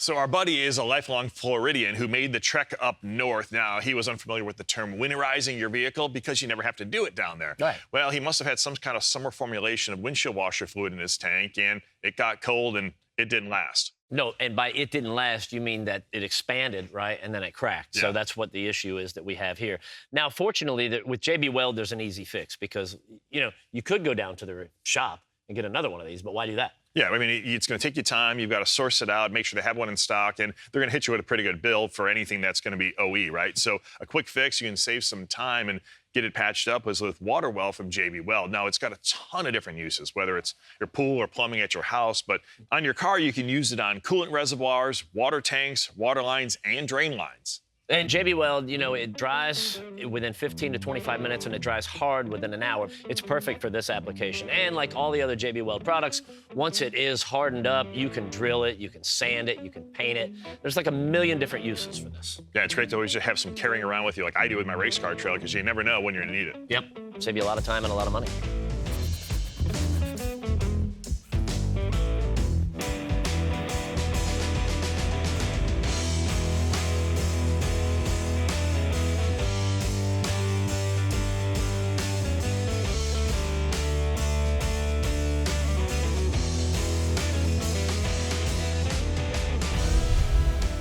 So our buddy is a lifelong Floridian who made the trek up north. Now, he was unfamiliar with the term winterizing your vehicle because you never have to do it down there. Right. Well, he must have had some kind of summer formulation of windshield washer fluid in his tank, and it got cold and it didn't last. No, and by it didn't last, you mean that it expanded, right, and then it cracked. Yeah. So that's what the issue is that we have here. Now, fortunately, with JB Weld, there's an easy fix because, you could go down to the shop and get another one of these, but why do that? Yeah, I mean, it's going to take you time. You've got to source it out, make sure they have one in stock, and they're going to hit you with a pretty good bill for anything that's going to be OE, right? So a quick fix, you can save some time and get it patched up was with WaterWeld from JB Weld. Now, it's got a ton of different uses, whether it's your pool or plumbing at your house, but on your car, you can use it on coolant reservoirs, water tanks, water lines, and drain lines. And JB Weld, it dries within 15 to 25 minutes, and it dries hard within an hour. It's perfect for this application. And like all the other JB Weld products, once it is hardened up, you can drill it, you can sand it, you can paint it. There's like a million different uses for this. Yeah, it's great to always just have some carrying around with you like I do with my race car trailer because you never know when you're going to need it. Yep. Save you a lot of time and a lot of money.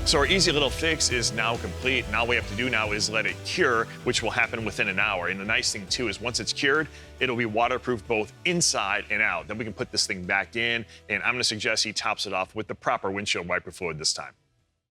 So our easy little fix is now complete. Now all we have to do now is let it cure, which will happen within an hour. And the nice thing too is once it's cured, it'll be waterproof both inside and out. Then we can put this thing back in, and I'm gonna suggest he tops it off with the proper windshield wiper fluid this time.